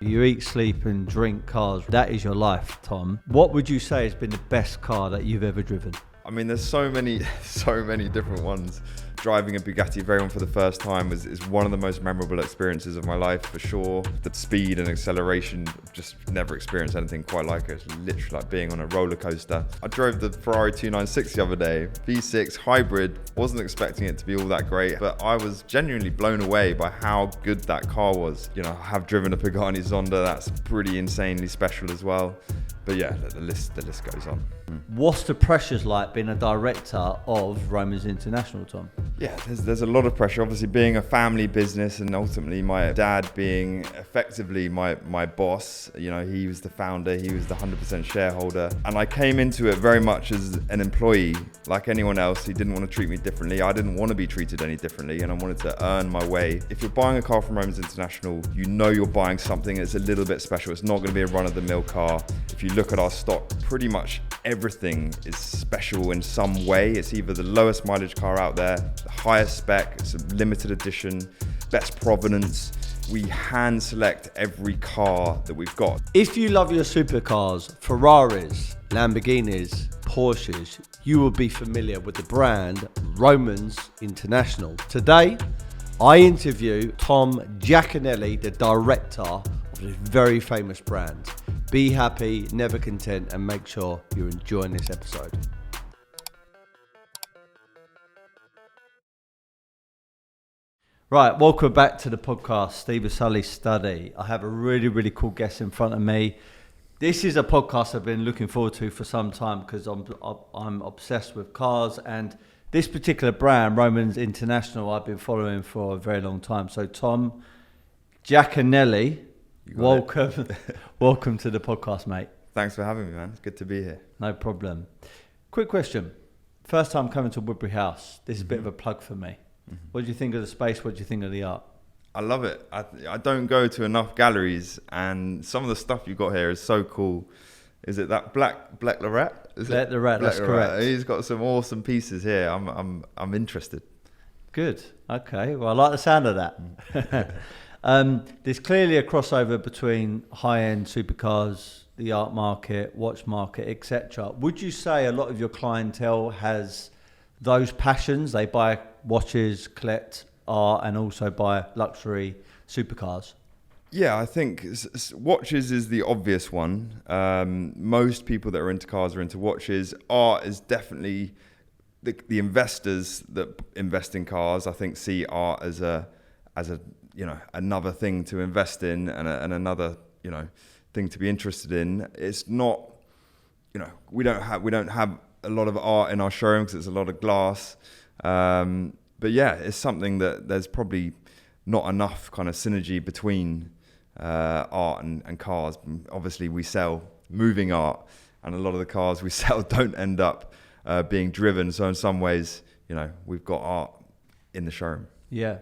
You eat, sleep and drink cars. That is your life, Tom. What would you say has been the best car that you've ever driven? I mean, there's so many different ones. Driving a Bugatti Veyron for the first time is one of the most memorable experiences of my life, for sure. The speed and acceleration, just never experienced anything quite like it. It's literally like being on a roller coaster. I drove the Ferrari 296 the other day, V6 hybrid. Wasn't expecting it to be all that great, but I was genuinely blown away by how good that car was. You know, I have driven a Pagani Zonda. That's pretty insanely special as well. But yeah, the list goes on. What's the pressures like being a director of Romans International, Tom? Yeah, there's a lot of pressure. Obviously, being a family business, and ultimately my dad being effectively my boss. You know, he was the founder, he was the 100% shareholder, and I came into it very much as an employee, like anyone else. He didn't want to treat me differently. I didn't want to be treated any differently, and I wanted to earn my way. If you're buying a car from Romans International, you know you're buying something that's a little bit special. It's not going to be a run-of-the-mill car. If you look at our stock, pretty much everything is special in some way. It's either the lowest mileage car out there, the highest spec, it's a limited edition, best provenance. We hand select every car that we've got. If you love your supercars, Ferraris, Lamborghinis, Porsches, you will be familiar with the brand Romans International. Today, I interview Tom Jaconelli, the director of this very famous brand. Be happy, never content, and make sure you're enjoying this episode. Right, welcome back to the podcast, Steve Sully's Study. I have a really, really cool guest in front of me. This is a podcast I've been looking forward to for some time because I'm obsessed with cars, and this particular brand, Romans International, I've been following for a very long time. So Tom Jaconelli, welcome to the podcast, mate. Thanks for having me, man. It's good to be here. No problem. Quick question. First time coming to Woodbury House. This is a bit of a plug for me. What do you think of the space? What do you think of the art? I love it. I don't go to enough galleries, and some of the stuff you've got here is so cool. Is it that Black Lorette? Black Lorette, that's correct. He's got some awesome pieces here. I'm interested. Good. Okay. Well, I like the sound of that. There's clearly a crossover between high-end supercars, the art market, watch market, etc. Would you say a lot of your clientele has those passions? They buy watches, collect art, and also buy luxury supercars? Yeah, I think watches is the obvious one. Most people that are into cars are into watches. Art is definitely the investors that invest in cars. I think see art as a another thing to invest in and another thing to be interested in. It's not, we don't have a lot of art in our showroom because it's a lot of glass. But yeah, it's something that there's probably not enough kind of synergy between art and cars. Obviously, we sell moving art, and a lot of the cars we sell don't end up being driven. So in some ways, we've got art in the showroom. Yeah.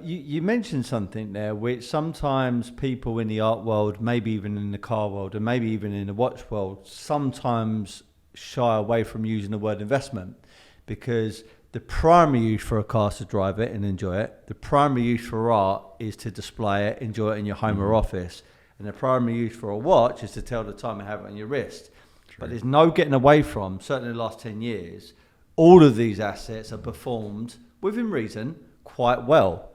You mentioned something there which sometimes people in the art world, maybe even in the car world, and maybe even in the watch world, sometimes shy away from using the word investment, because the primary use for a car is to drive it and enjoy it. The primary use for art is to display it, enjoy it in your home or office. And the primary use for a watch is to tell the time and have it on your wrist. True. But there's no getting away from, certainly in the last 10 years, all of these assets are performed, within reason, quite well.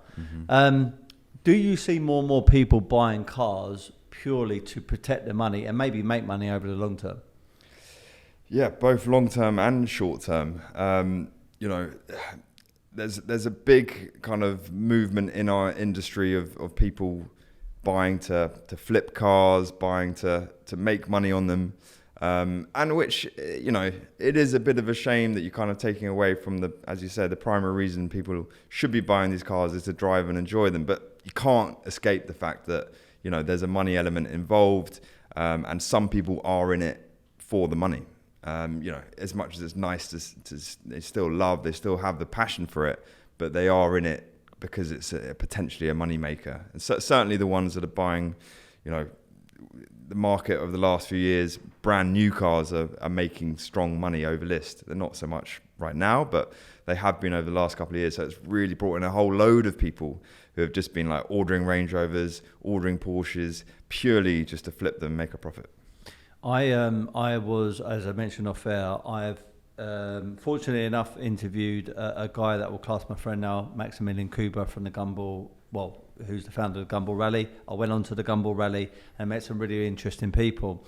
Do you see more and more people buying cars purely to protect their money and maybe make money over the long term? Yeah, both long term and short term. There's a big kind of movement in our industry of people buying to flip cars, buying to make money on them, and which, it is a bit of a shame that you're kind of taking away from as you said, the primary reason people should be buying these cars is to drive and enjoy them. But you can't escape the fact that, there's a money element involved, and some people are in it for the money. As much as it's nice they still love, they still have the passion for it, but they are in it because it's potentially a money maker. And so, certainly the ones that are buying, the market of the last few years, brand new cars are making strong money over list. They're not so much right now, but they have been over the last couple of years. So it's really brought in a whole load of people who have just been like ordering Range Rovers, ordering Porsches, purely just to flip them, make a profit. I was, as I mentioned off air, I've fortunately enough interviewed a guy that will class my friend now, Maximilian Kuba from the Gumball, who's the founder of the Gumball Rally. I went on to the Gumball Rally and met some really interesting people.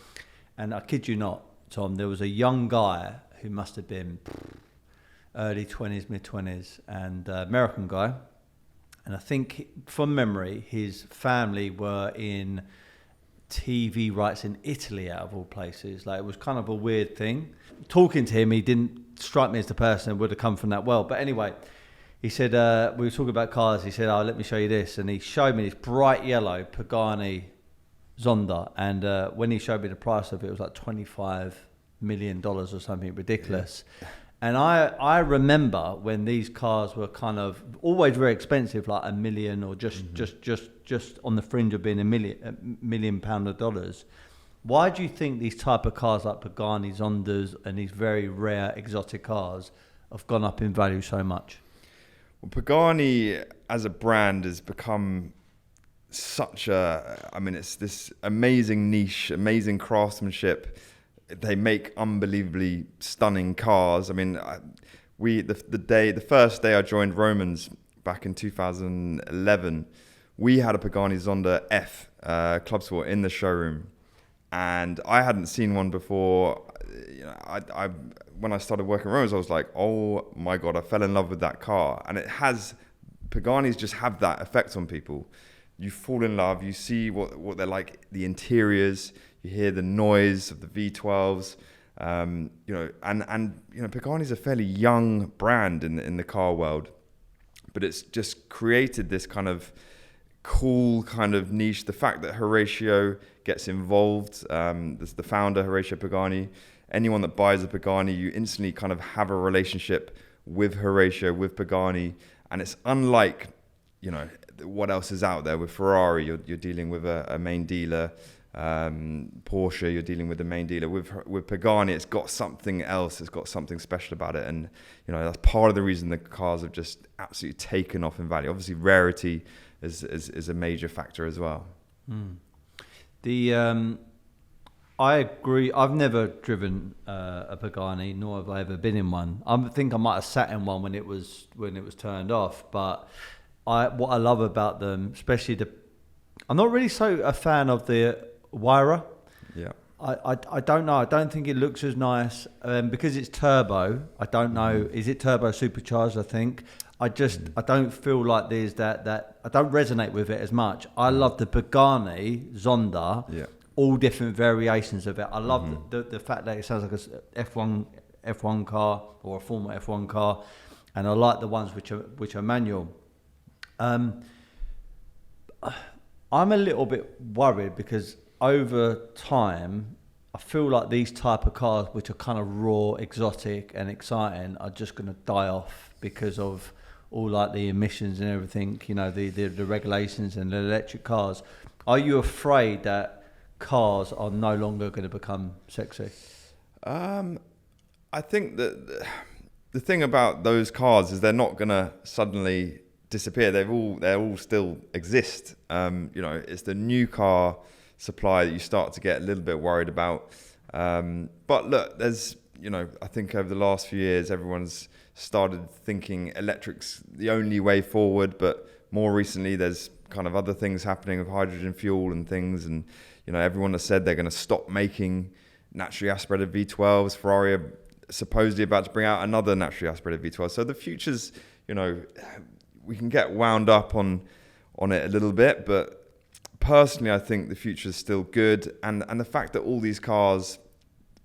And I kid you not, Tom, there was a young guy who must have been early 20s, mid 20s, and American guy. And I think from memory, his family were in TV rights in Italy, out of all places. Like, it was kind of a weird thing. Talking to him, he didn't strike me as the person who would have come from that world. But anyway, he said, we were talking about cars. He said, let me show you this. And he showed me this bright yellow Pagani Zonda. And when he showed me the price of it, it was like $25 million or something ridiculous. Yeah. And I remember when these cars were kind of always very expensive, like $1 million or just on the fringe of being £1 million of dollars. Why do you think these type of cars like Pagani, Zondas, and these very rare exotic cars have gone up in value so much? Well, Pagani as a brand has become it's this amazing niche, amazing craftsmanship. They make unbelievably stunning cars. I mean, the first day I joined Romans back in 2011, we had a Pagani Zonda F Club Sport in the showroom, and I hadn't seen one before. You know, when I started working at Romans, I was like, oh my God, I fell in love with that car. And Paganis just have that effect on people. You fall in love, you see what they're like, the interiors, you hear the noise of the V12s, and Pagani's a fairly young brand in the car world, but it's just created this kind of cool kind of niche. The fact that Horatio gets involved, the founder, Horatio Pagani, anyone that buys a Pagani, you instantly kind of have a relationship with Horatio, with Pagani, and it's unlike, what else is out there. With Ferrari, you're dealing with a main dealer. Porsche, you're dealing with the main dealer. With Pagani, it's got something else. It's got something special about it, and that's part of the reason the cars have just absolutely taken off in value. Obviously, rarity is a major factor as well. I agree. I've never driven a Pagani, nor have I ever been in one. I think I might have sat in one when it was turned off. But what I love about them, especially I'm not really so a fan of the Wyra. Yeah. I don't know. I don't think it looks as nice because it's turbo. I don't know. Is it turbo supercharged? I think. I don't feel like there's that. I don't resonate with it as much. I love the Pagani Zonda. Yeah. All different variations of it. I love the fact that it sounds like a F1 car or a former F1 car, and I like the ones which are manual. I'm a little bit worried because over time, I feel like these type of cars, which are kind of raw, exotic, and exciting, are just going to die off because of all like the emissions and everything. The regulations and the electric cars. Are you afraid that cars are no longer going to become sexy? I think that the thing about those cars is they're not going to suddenly disappear. They all still exist. It's the new car supply that you start to get a little bit worried about. But look, there's I think over the last few years everyone's started thinking electric's the only way forward. But more recently, there's kind of other things happening with hydrogen fuel and things, and everyone has said they're going to stop making naturally aspirated V12s. Ferrari are supposedly about to bring out another naturally aspirated V12. So the future's, we can get wound up on it a little bit, but personally, I think the future is still good. And the fact that all these cars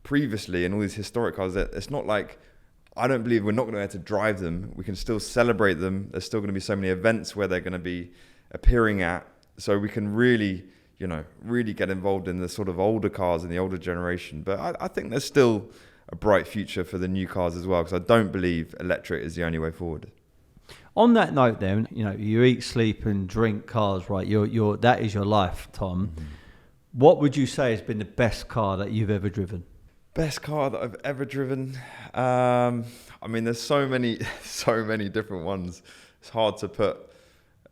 previously and all these historic cars, it's not like, I don't believe we're not going to be able to drive them. We can still celebrate them. There's still going to be so many events where they're going to be appearing at. So we can really get involved in the sort of older cars and the older generation. But I think there's still a bright future for the new cars as well, because I don't believe electric is the only way forward. On that note then, you eat, sleep and drink cars, right? That is your life, Tom. Mm-hmm. What would you say has been the best car that you've ever driven? Best car that I've ever driven. I mean, there's so many different ones. It's hard to put.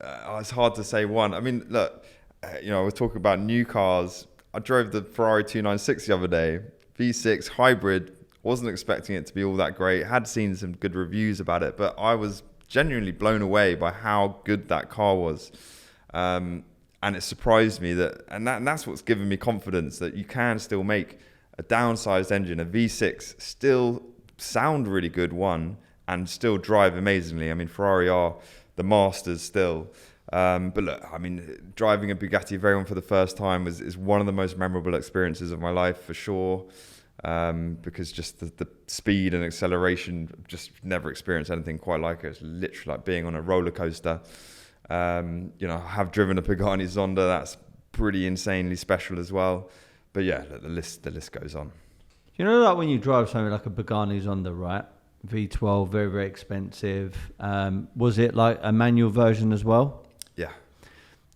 It's hard to say one. I mean, look, we're talking about new cars. I drove the Ferrari 296 the other day, V6 hybrid. Wasn't expecting it to be all that great. Had seen some good reviews about it, but I was genuinely blown away by how good that car was. And it surprised me that's what's given me confidence that you can still make a downsized engine, a V6, still sound really good, and still drive amazingly. I mean, Ferrari are the masters still. But look, I mean, driving a Bugatti Veyron for the first time is one of the most memorable experiences of my life for sure. Because just the speed and acceleration, just never experienced anything quite like it. It's literally like being on a roller coaster. I have driven a Pagani Zonda. That's pretty insanely special as well. But yeah, the list goes on. You know, like when you drive something like a Pagani Zonda, right? V12, very, very expensive. Was it like a manual version as well? Yeah.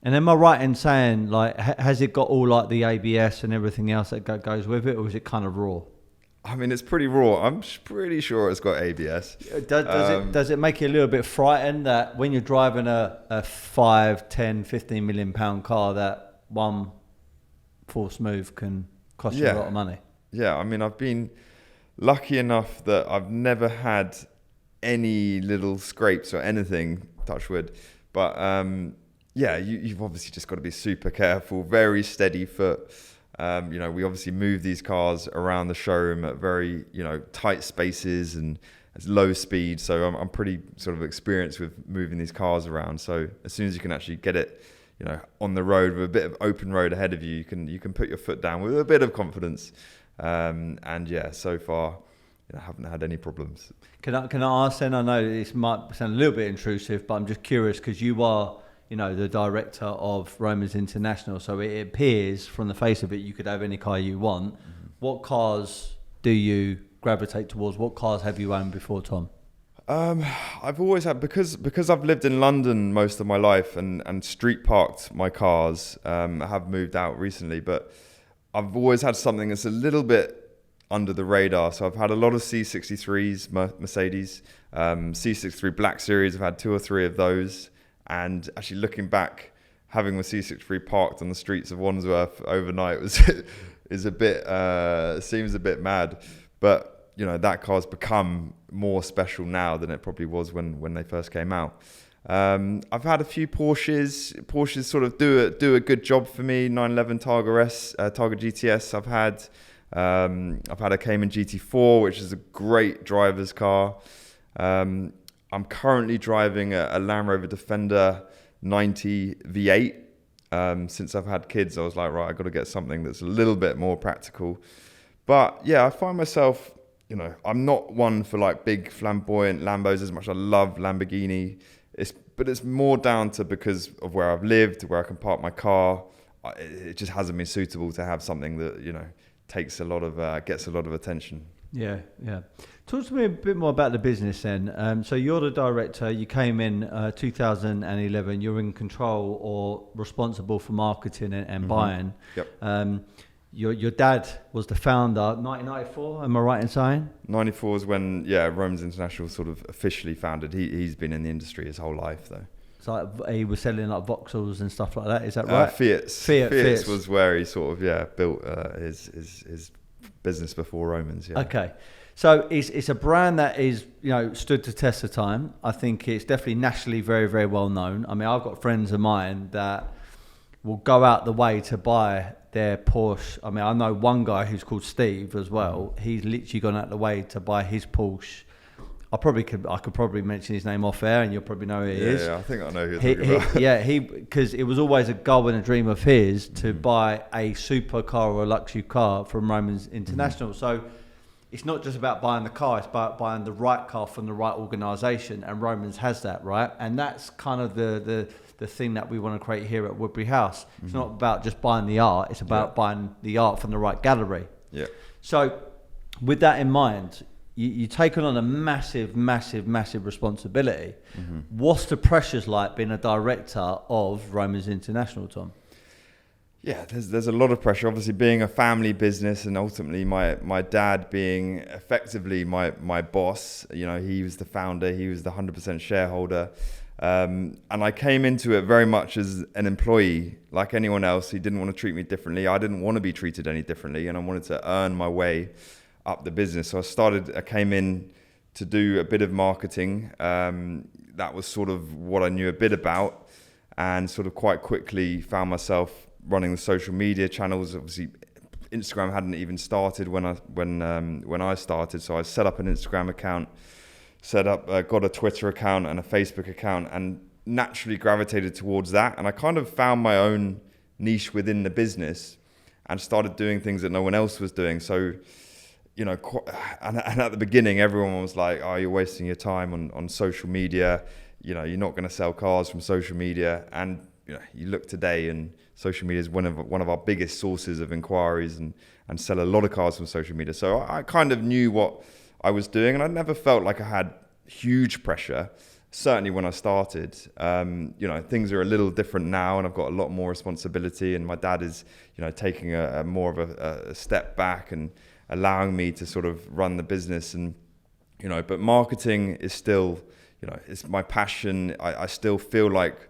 And am I right in saying, like, has it got all like the ABS and everything else that goes with it, or is it kind of raw? I mean, it's pretty raw. I'm pretty sure it's got ABS. Does it make you a little bit frightened that when you're driving a 5, 10, 15 million pound car, that one force move can cost you a lot of money? Yeah, I mean, I've been lucky enough that I've never had any little scrapes or anything, touch wood. But you've obviously just got to be super careful, very steady foot. We obviously move these cars around the showroom at very, tight spaces and at low speed. So I'm pretty sort of experienced with moving these cars around. So as soon as you can actually get it, on the road with a bit of open road ahead of you, you can put your foot down with a bit of confidence. So far, I haven't had any problems. Can I ask then? I know this might sound a little bit intrusive, but I'm just curious because you are, the director of Romans International. So it appears from the face of it, you could have any car you want. Mm-hmm. What cars do you gravitate towards? What cars have you owned before, Tom? I've always had, because I've lived in London most of my life and street parked my cars. I have moved out recently, but I've always had something that's a little bit under the radar. So I've had a lot of C63s, Mercedes, C63 Black Series. I've had 2 or 3 of those. And actually looking back, having the C63 parked on the streets of Wandsworth overnight seems a bit mad. But, that car's become more special now than it probably was when they first came out. I've had a few Porsches. Porsches sort of do a good job for me. 911 Targa GTS I've had. I've had a Cayman GT4, which is a great driver's car. I'm currently driving a Land Rover Defender 90 V8. Since I've had kids, I was like, right, I've got to get something that's a little bit more practical. But yeah, I find myself, I'm not one for like big flamboyant Lambos as much as I love Lamborghini. But it's more down to because of where I've lived, where I can park my car. It just hasn't been suitable to have something that, gets a lot of attention. Yeah. Talk to me a bit more about the business then. So you're the director. You came in 2011. You're in control or responsible for marketing and buying. Yep. Your dad was the founder, 1994. Am I right in saying? 94 is when Romans International sort of officially founded. He's been in the industry his whole life though. So he was selling like Vauxhalls and stuff like that. Is that right? Fiat's was where he sort of built his business before Romans. Yeah. Okay. So it's a brand that is, stood the test of time. I think it's definitely nationally very, very well known. I mean, I've got friends of mine that will go out the way to buy their Porsche. I mean, I know one guy who's called Steve as well. He's literally gone out the way to buy his Porsche. I could probably mention his name off air, and you'll probably know who he is. Yeah, I think I know who you're talking about. Yeah, because it was always a goal and a dream of his to buy a supercar or a luxury car from Romans International. So it's not just about buying the car, it's about buying the right car from the right organisation, and Romans has that, right? And that's kind of the thing that we want to create here at Woodbury House. It's not about just buying the art, it's about buying the art from the right gallery. Yeah. So with that in mind, you're taking on a massive responsibility. What's the pressures like being a director of Romans International, Tom? Yeah, there's a lot of pressure. Obviously, being a family business, and ultimately my dad being effectively my boss. You know, he was the founder, he was the 100% shareholder, and I came into it very much as an employee, like anyone else. He didn't want to treat me differently. I didn't want to be treated any differently, and I wanted to earn my way up the business. So I came in to do a bit of marketing. That was sort of what I knew a bit about, and sort of quite quickly found myself running the social media channels. Obviously, Instagram hadn't even started when I started, so I set up an Instagram account, got a Twitter account and a Facebook account, and naturally gravitated towards that. And I kind of found my own niche within the business and started doing things that no one else was doing. So, you know, and at the beginning, everyone was like, "Oh, you're wasting your time on social media. You know, you're not going to sell cars from social media." And you know, you look today, and social media is one of our biggest sources of inquiries, and sell a lot of cars from social media. So I kind of knew what I was doing, and I never felt like I had huge pressure. Certainly when I started, you know, things are a little different now, and I've got a lot more responsibility. And my dad is, you know, taking a more of a step back and allowing me to sort of run the business. And you know, but marketing is still, you know, it's my passion. I still feel like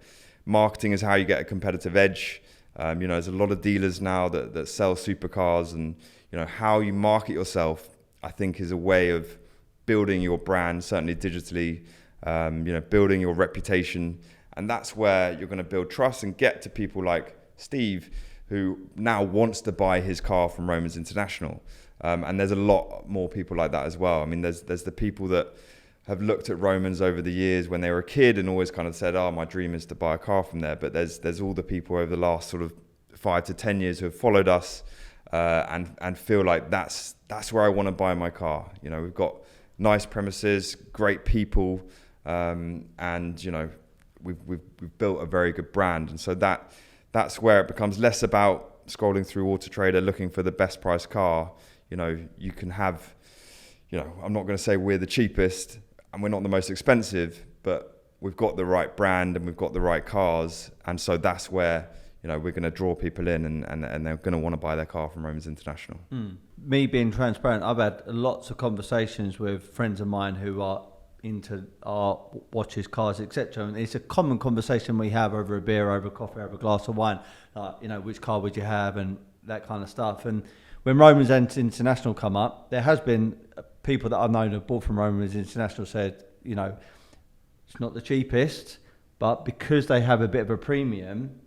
marketing is how you get a competitive edge. You know, there's a lot of dealers now that sell supercars, and you know, how you market yourself, I think, is a way of building your brand, certainly digitally, you know, building your reputation. And that's where you're going to build trust and get to people like Steve, who now wants to buy his car from Romans International. And there's a lot more people like that as well. I mean, there's the people that have looked at Romans over the years when they were a kid and always kind of said, "Oh, my dream is to buy a car from there." But there's all the people over the last sort of 5 to 10 years who have followed us and feel like that's where I want to buy my car. You know, we've got nice premises, great people, and you know, we've built a very good brand. And so that's where it becomes less about scrolling through Auto Trader looking for the best price car. You know, you can have, you know, I'm not going to say we're the cheapest and we're not the most expensive, but we've got the right brand and we've got the right cars. And so that's where, you know, we're going to draw people in, and they're going to want to buy their car from Romans International. Me being transparent, I've had lots of conversations with friends of mine who are into art, watches, cars, etc. And it's a common conversation we have over a beer, over a coffee, over a glass of wine. You know, which car would you have, and that kind of stuff. And when Romans International come up, there has been people that I've known who bought from Romans International said, you know, it's not the cheapest, but because they have a bit of a premium,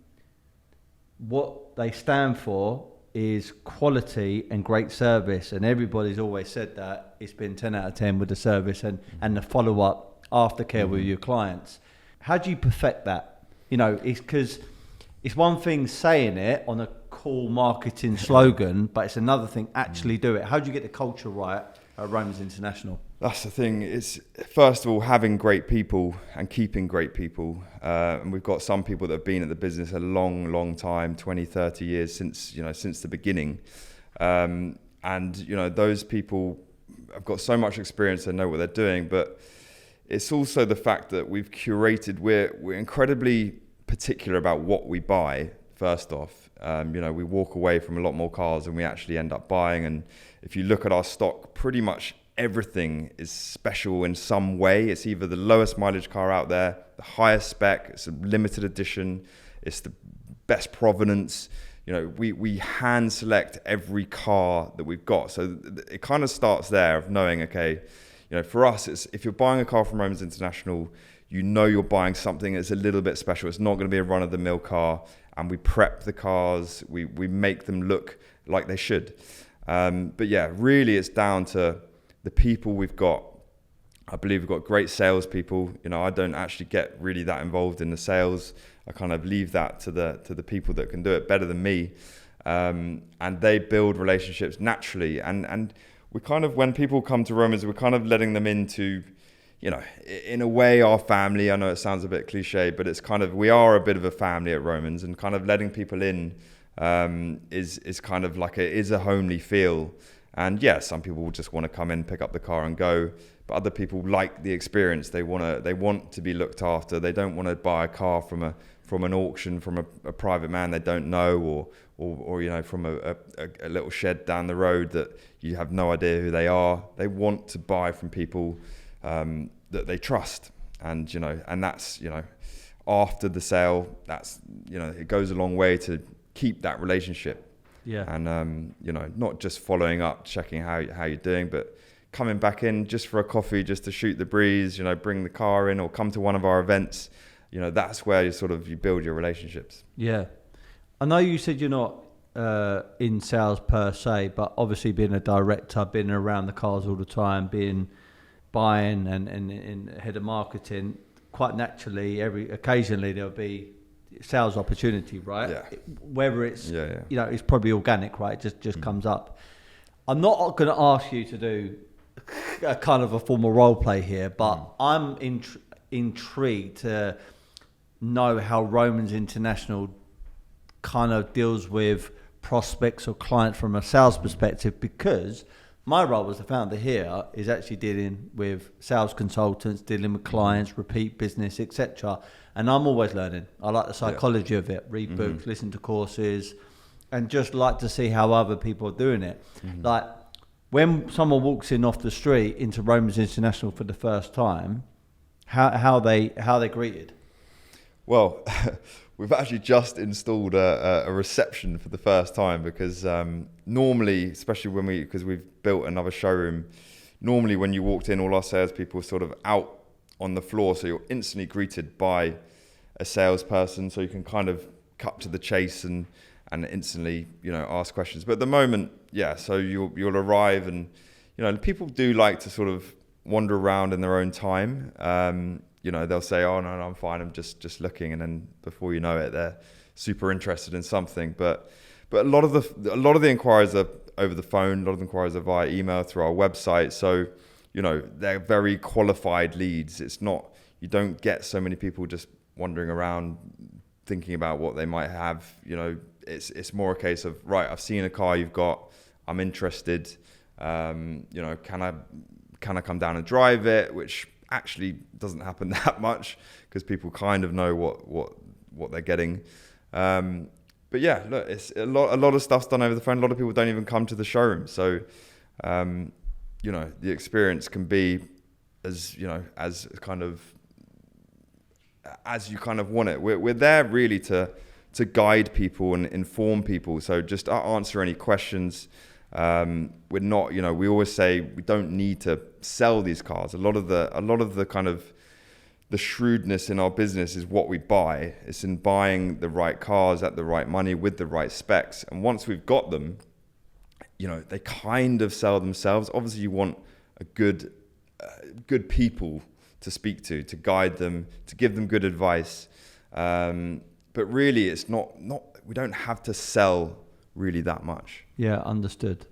what they stand for is quality and great service. And everybody's always said that it's been 10 out of 10 with the service and the follow-up aftercare with your clients. How do you perfect that? You know, it's because it's one thing saying it on a cool marketing slogan, but it's another thing actually do it. How do you get the culture right at Romans International? That's the thing. It's first of all having great people and keeping great people. And we've got some people that have been at the business a long time, 20, 30 years since the beginning. And you know, those people have got so much experience, they know what they're doing. But it's also the fact that we've curated. We're incredibly particular about what we buy. First off, you know, we walk away from a lot more cars than we actually end up buying. And if you look at our stock, pretty much everything is special in some way. It's either the lowest mileage car out there, the highest spec, it's a limited edition, it's the best provenance. You know, we hand select every car that we've got. So it kind of starts there of knowing, okay, you know, for us, it's if you're buying a car from Romans International, you know you're buying something that's a little bit special. It's not going to be a run-of-the-mill car. And we prep the cars, we make them look like they should. But yeah, really it's down to the people we've got. I believe we've got great salespeople. You know, I don't actually get really that involved in the sales. I kind of leave that to the people that can do it better than me. And they build relationships naturally. And we kind of, when people come to Romans, we're kind of letting them into, you know, in a way, our family. I know it sounds a bit cliche, but it's kind of, we are a bit of a family at Romans, and kind of letting people in is kind of like is a homely feel. And yeah, some people will just want to come in, pick up the car and go. but other people like the experience. They want to be looked after. They don't want to buy a car from an auction, from a private man they don't know, or from a little shed down the road that you have no idea who they are. They want to buy from people that they trust, and that's after the sale, that's it goes a long way to keep that relationship. Yeah. And not just following up, checking how you're doing, but coming back in just for a coffee, just to shoot the breeze, bring the car in or come to one of our events. That's where you build your relationships. Yeah. I know you said you're not in sales per se, but obviously being a director, being around the cars all the time, being buying and head of marketing, quite naturally, occasionally there'll be sales opportunity, right? Yeah. Whether it's it's probably organic, right? It just comes up. I'm not going to ask you to do a kind of a formal role play here, but I'm intrigued to know how Romans International kind of deals with prospects or clients from a sales perspective, because my role as the founder here is actually dealing with sales consultants, dealing with clients, repeat business, etc. And I'm always learning. I like the psychology of it, read books, listen to courses, and just like to see how other people are doing it. Like when someone walks in off the street into Romans International for the first time, how they greeted? Well, we've actually just installed a reception for the first time, because normally, especially because we've built another showroom, normally when you walked in, all our salespeople were sort of out on the floor, so you're instantly greeted by a salesperson, so you can kind of cut to the chase and instantly ask questions. But at the moment, so you'll arrive, and people do like to sort of wander around in their own time. They'll say, "Oh no, I'm fine. I'm just looking," and then before you know it, they're super interested in something. But a lot of the inquiries are over the phone. A lot of the inquiries are via email, through our website. So they're very qualified leads. It's not, you don't get so many people just wandering around thinking about what they might have. It's more a case of, right, I've seen a car you've got, I'm interested. Can I come down and drive it? Which actually doesn't happen that much, because people kind of know what they're getting. But yeah, look, it's a lot of stuff's done over the phone. A lot of people don't even come to the showroom. So, the experience can be as you kind of want it. We're there really to guide people and inform people. So just answer any questions. We're not, we always say we don't need to sell these cars. A lot of the kind of the shrewdness in our business is what we buy. It's in buying the right cars at the right money with the right specs. And once we've got them, they kind of sell themselves. Obviously, you want a good people to speak to guide them, to give them good advice. But really, it's not. We don't have to sell really that much. Yeah, understood.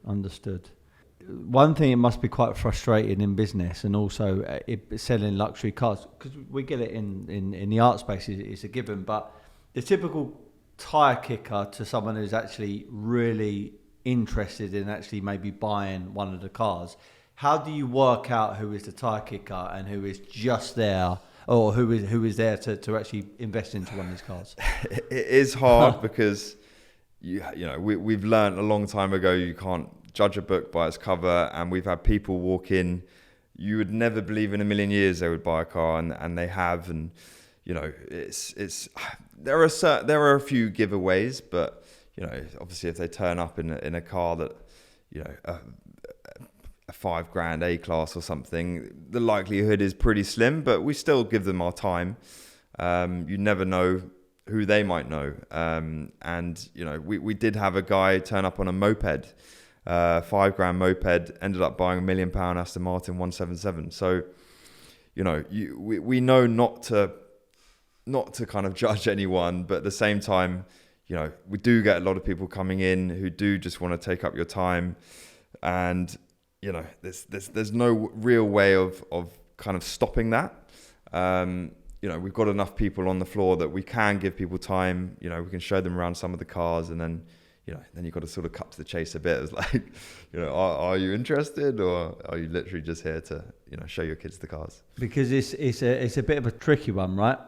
One thing, it must be quite frustrating in business, and also selling luxury cars, because we get it in the art space, it's a given, but the typical tire kicker to someone who's actually really interested in actually maybe buying one of the cars, how do you work out who is the tire kicker and who is just there, or who is there to actually invest into one of these cars? It is hard because we've learned a long time ago you can't judge a book by its cover, and we've had people walk in you would never believe in a million years they would buy a car, and they have, and it's there are a few giveaways, but obviously if they turn up in a car that a $5,000 A-Class or something, the likelihood is pretty slim, but we still give them our time. You never know who they might know. And we did have a guy turn up on a moped, $5,000 moped, ended up buying £1 million Aston Martin 177. So, we know not to kind of judge anyone, but at the same time, we do get a lot of people coming in who do just want to take up your time, and there's no real way of kind of stopping that. We've got enough people on the floor that we can give people time. We can show them around some of the cars, and then then you've got to sort of cut to the chase a bit. It's like, are you interested, or are you literally just here to, show your kids the cars? Because it's a bit of a tricky one, right?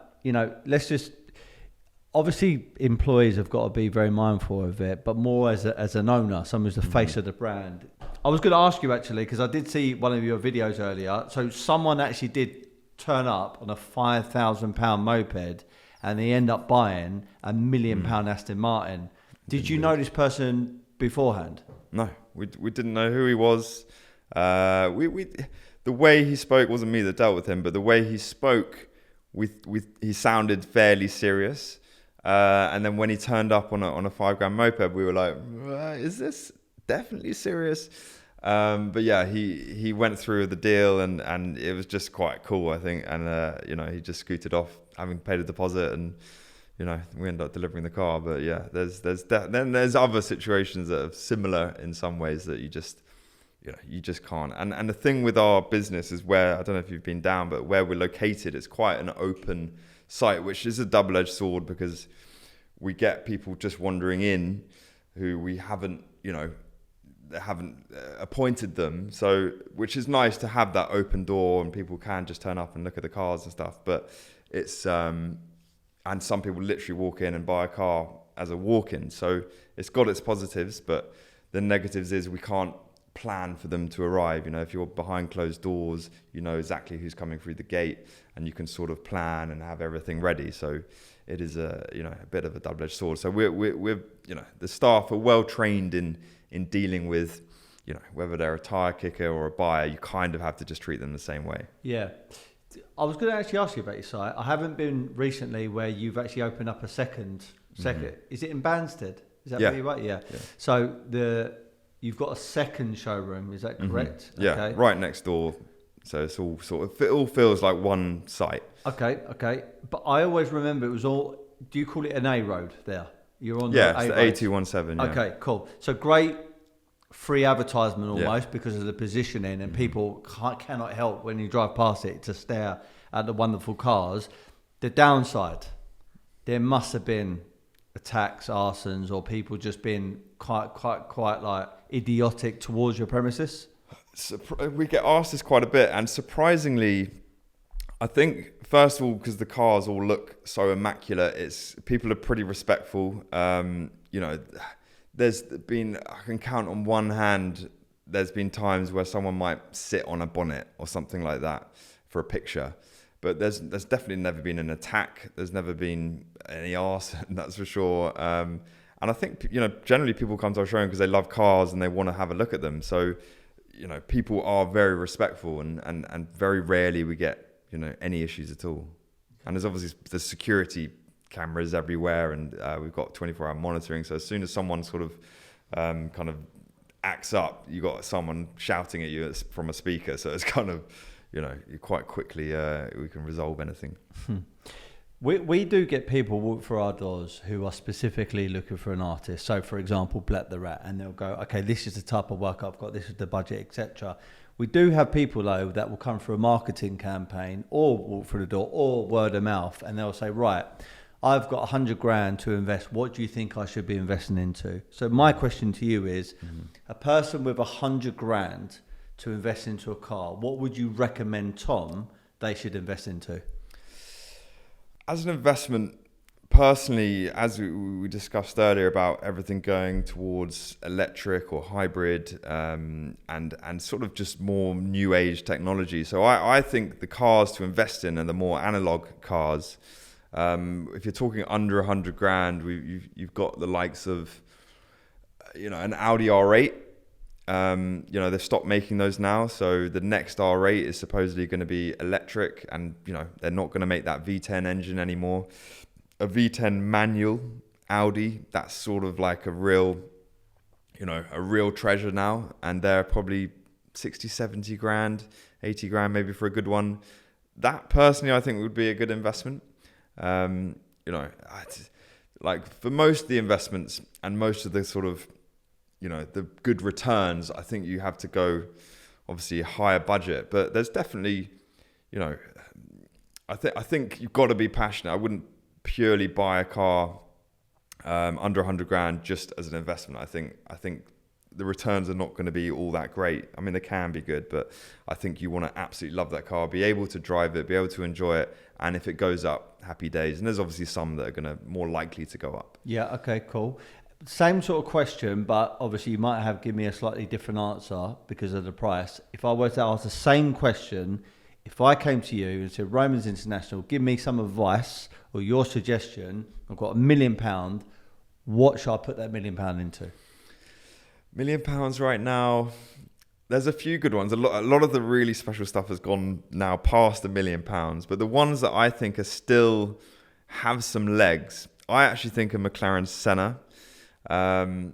Obviously employees have got to be very mindful of it, but more as an owner, someone who's the face of the brand. I was going to ask you actually, because I did see one of your videos earlier. So someone actually did turn up on a £5,000 moped, and they end up buying a £1 million Aston Martin. Did you know this person beforehand? No, we didn't know who he was. The way he spoke, wasn't me that dealt with him, but the way he spoke, he sounded fairly serious. And then when he turned up on a £5,000 moped, we were like, is this definitely serious? But yeah, he went through the deal, and it was just quite cool, I think. And he just scooted off, having paid a deposit, and we ended up delivering the car. But yeah, there's other situations that are similar in some ways that you just can't. And the thing with our business is where, I don't know if you've been down, but where we're located, it's quite an open site, which is a double-edged sword, because we get people just wandering in who we haven't appointed them. So, which is nice to have that open door, and people can just turn up and look at the cars and stuff. But it's, and some people literally walk in and buy a car as a walk-in. So it's got its positives, but the negatives is we can't plan for them to arrive. If you're behind closed doors, you know exactly who's coming through the gate, and you can sort of plan and have everything ready. So it is a bit of a double-edged sword. So we're the staff are well trained in dealing with, whether they're a tire kicker or a buyer, you kind of have to just treat them the same way. Yeah. I was going to actually ask you about your site. I haven't been recently where you've actually opened up a second. Is it in Banstead? Is that where you're right? Yeah. So you've got a second showroom. Is that correct? Yeah, okay. Right next door. So it's all it all feels like one site. Okay. But I always remember it was all. Do you call it an A road there? You're on the A road. A217. Yeah. Okay, cool. So great. Free advertisement almost because of the positioning, and people cannot help when you drive past it to stare at the wonderful cars. The downside, there must have been attacks, arsons, or people just being quite like idiotic towards your premises. We get asked this quite a bit, and surprisingly, I think first of all because the cars all look so immaculate, people are pretty respectful. There's been, I can count on one hand, there's been times where someone might sit on a bonnet or something like that for a picture. But there's definitely never been an attack. There's never been any arson, that's for sure. And I think, generally people come to our showroom because they love cars and they want to have a look at them. So, people are very respectful, and very rarely we get, any issues at all. And there's obviously the security cameras everywhere, and we've got 24-hour monitoring. So as soon as someone sort of kind of acts up, you got someone shouting at you from a speaker. So it's kind of, quite quickly we can resolve anything. We do get people walk through our doors who are specifically looking for an artist. So for example, Black the Rat, and they'll go, okay, this is the type of work I've got, this is the budget, etc. We do have people though that will come through a marketing campaign, or walk through the door, or word of mouth, and they'll say, right, I've got 100 grand to invest. What do you think I should be investing into? So my question to you is, a person with 100 grand to invest into a car, what would you recommend, Tom, they should invest into? As an investment, personally, as we discussed earlier about everything going towards electric or hybrid, and sort of just more new age technology. So I think the cars to invest in are the more analog cars. If you're talking under 100 grand, you've got the likes of, an Audi R8. They've stopped making those now. So the next R8 is supposedly going to be electric, and, they're not going to make that V10 engine anymore. A V10 manual Audi, that's sort of like a real treasure now. And they're probably 60, 70 grand, 80 grand maybe for a good one. That personally, I think would be a good investment. Like for most of the investments and most of the sort of, the good returns, I think you have to go obviously a higher budget, but there's definitely, I think you've got to be passionate. I wouldn't purely buy a car under 100 grand just as an investment. I think the returns are not going to be all that great. I mean, they can be good, but I think you want to absolutely love that car, be able to drive it, be able to enjoy it, and if it goes up, happy days. And there's obviously some that are going to more likely to go up. Yeah, okay, cool. Same sort of question, but obviously you might have given me a slightly different answer because of the price. If I were to ask the same question, if I came to you and said, Romans International, give me some advice or your suggestion, I've got £1 million, what should I put that £1 million into? £1 million right now, there's a few good ones. A lot of the really special stuff has gone now past £1 million, but the ones that I think are still have some legs, I actually think of McLaren Senna. McLaren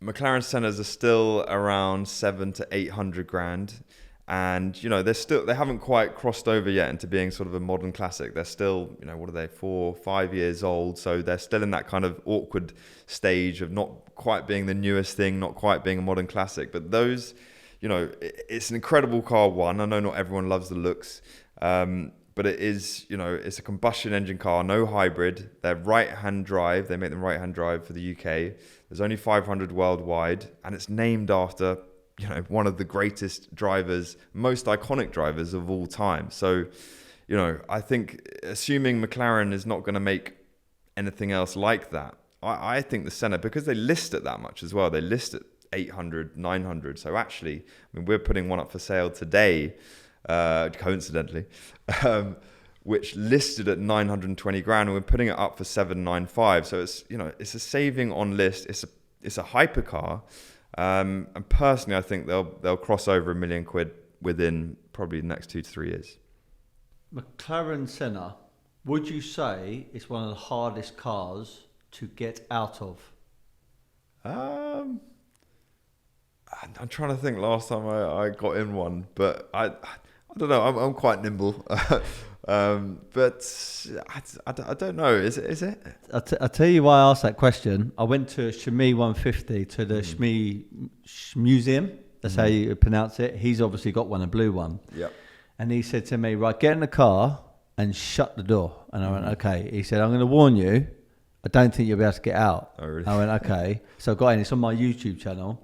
Sennas are still around 700 to 800 grand, and you know they haven't quite crossed over yet into being sort of a modern classic. They're still, you know, what are they, 4 or 5 years old, so they're still in that kind of awkward stage of not quite being the newest thing, not quite being a modern classic. But those, you know, it's an incredible car. I know not everyone loves the looks, but it is, you know, it's a combustion engine car, no hybrid. They're right-hand drive. They make them right-hand drive for the UK. There's only 500 worldwide, and it's named after, you know, one of the greatest drivers, most iconic drivers of all time. So, you know, I think assuming McLaren is not going to make anything else like that, I think the Senna, because they list it that much as well, they list it 800, 900. So actually, I mean, we're putting one up for sale today, coincidentally, which listed at 920 grand, and we're putting it up for 795. So it's, you know, it's a saving on list. It's a hypercar. And personally, I think they'll cross over £1 million within probably the next 2 to 3 years. McLaren Senna, would you say it's one of the hardest cars to get out of? I'm trying to think last time I got in one, but I don't know. I'm quite nimble. But I don't know. Is it? I'll tell you why I asked that question. I went to Shmi 150 to the Shmi Museum. That's how you pronounce it. He's obviously got one, a blue one. Yeah. And he said to me, right, get in the car and shut the door. And I went, okay. He said, I'm going to warn you, I don't think you'll be able to get out. Oh, really? I went, okay. So I got in. It's on my YouTube channel.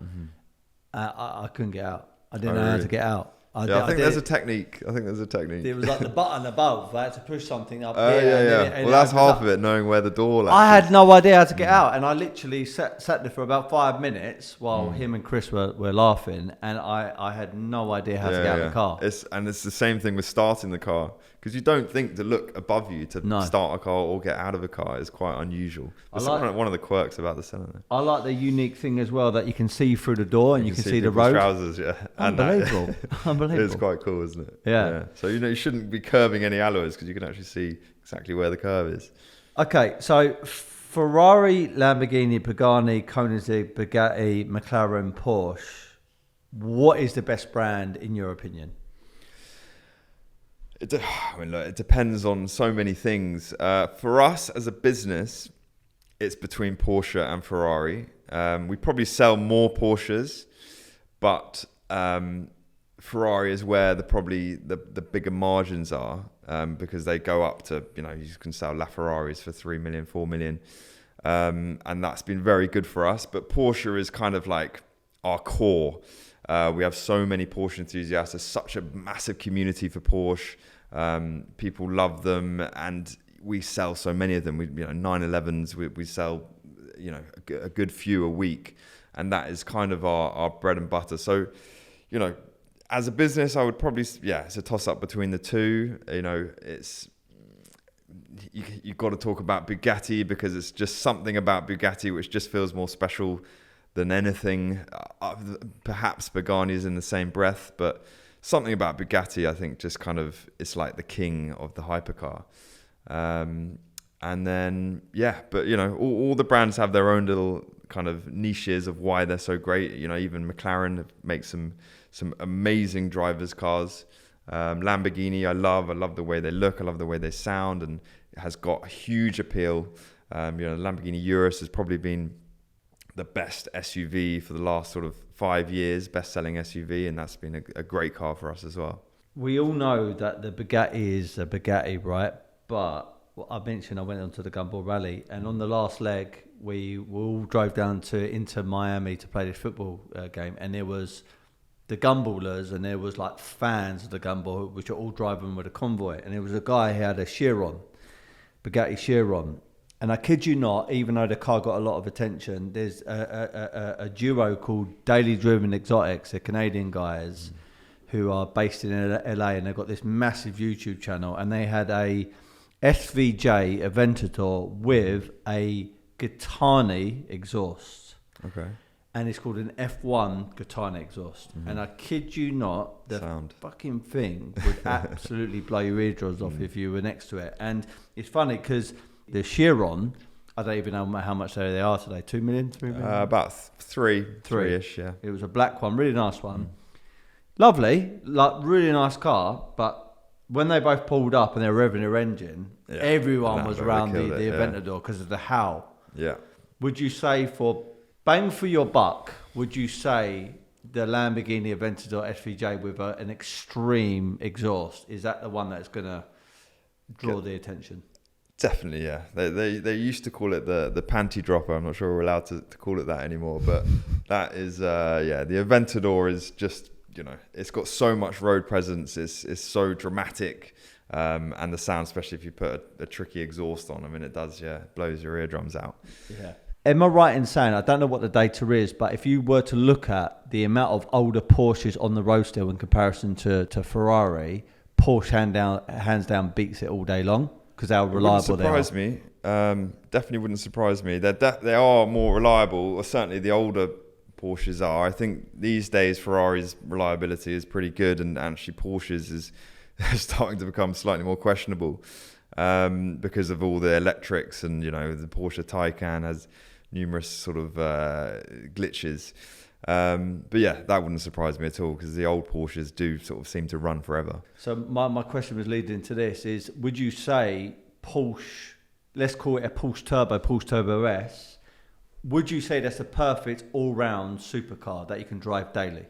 I couldn't get out. I didn't know how to get out. I think there's a technique. It was like the button above. I had to push something up there. Yeah. Well, that's half of it, knowing where the door. I had no idea how to get out, and I literally sat there for about 5 minutes while him and Chris were laughing, and I had no idea how to get out of the car. It's the same thing with starting the car, because you don't think to look above you to start a car or get out of a car is quite unusual. It's one of the quirks about the Senna. I like the unique thing as well that you can see through the door and you can see the road. Trousers, Unbelievable. Unbelievable. It's quite cool, isn't it? Yeah. So you shouldn't be curving any alloys because you can actually see exactly where the curve is. Okay, so Ferrari, Lamborghini, Pagani, Koenigsegg, Bugatti, McLaren, Porsche. What is the best brand in your opinion? Look, it depends on so many things. For us as a business, it's between Porsche and Ferrari. We probably sell more Porsches, but Ferrari is where the bigger margins are, because they go up to, you can sell LaFerraris for 3 million, 4 million. And that's been very good for us. But Porsche is kind of like our core. We have so many Porsche enthusiasts. There's such a massive community for Porsche. People love them, and we sell so many of them. 911s, we sell, a good few a week, and that is kind of our bread and butter. So, as a business, I would probably, it's a toss up between the two. You've got to talk about Bugatti, because it's just something about Bugatti which just feels more special than anything. Perhaps Pagani is in the same breath, but something about Bugatti, I think, just kind of, it's like the king of the hypercar. And then, but all the brands have their own little kind of niches of why they're so great. Even McLaren makes some amazing drivers' cars. Lamborghini, I love the way they look, I love the way they sound, and it has got a huge appeal. Lamborghini Urus has probably been the best SUV for the last sort of 5 years, best-selling SUV, and that's been a great car for us as well. We all know that the Bugatti is a Bugatti, right? But I mentioned I went onto the Gumball Rally, and on the last leg, we all drove down into Miami to play this football game, and there was the gumballers, and there was like fans of the gumball, which are all driving with a convoy, and there was a guy who had a Chiron, Bugatti Chiron. And I kid you not, even though the car got a lot of attention, there's a duo called Daily Driven Exotics, they're Canadian guys who are based in LA, and they've got this massive YouTube channel, and they had a SVJ Aventador with a Gattani exhaust. Okay. And it's called an F1 Gattani exhaust. And I kid you not, the fucking thing would absolutely blow your eardrums off if you were next to it. And it's funny because the Chiron, I don't even know how much they are today. 2 million, 3 million? About three-ish, yeah. It was a black one, really nice one. Lovely, like really nice car. But when they both pulled up and they were revving their engine, everyone was around the Aventador because of the howl. Yeah. Would you say for bang for your buck, would you say the Lamborghini Aventador SVJ with an extreme exhaust, is that the one that's going to draw the attention? Definitely, yeah. They used to call it the panty dropper. I'm not sure we're allowed to call it that anymore, but that is, the Aventador is just, it's got so much road presence. It's so dramatic. And the sound, especially if you put a tricky exhaust on, I mean, it does, blows your eardrums out. Yeah. Am I right in saying, I don't know what the data is, but if you were to look at the amount of older Porsches on the road still in comparison to Ferrari, Porsche hands down beats it all day long because how reliable they are. Wouldn't surprise me. Definitely wouldn't surprise me. They are more reliable, or certainly the older Porsches are. I think these days Ferrari's reliability is pretty good, and actually Porsche's is starting to become slightly more questionable because of all the electrics, and the Porsche Taycan has numerous sort of glitches. But yeah, that wouldn't surprise me at all because the old Porsches do sort of seem to run forever. So my question was leading into this is, would you say Porsche, let's call it a Porsche Turbo S, would you say that's a perfect all-round supercar that you can drive daily?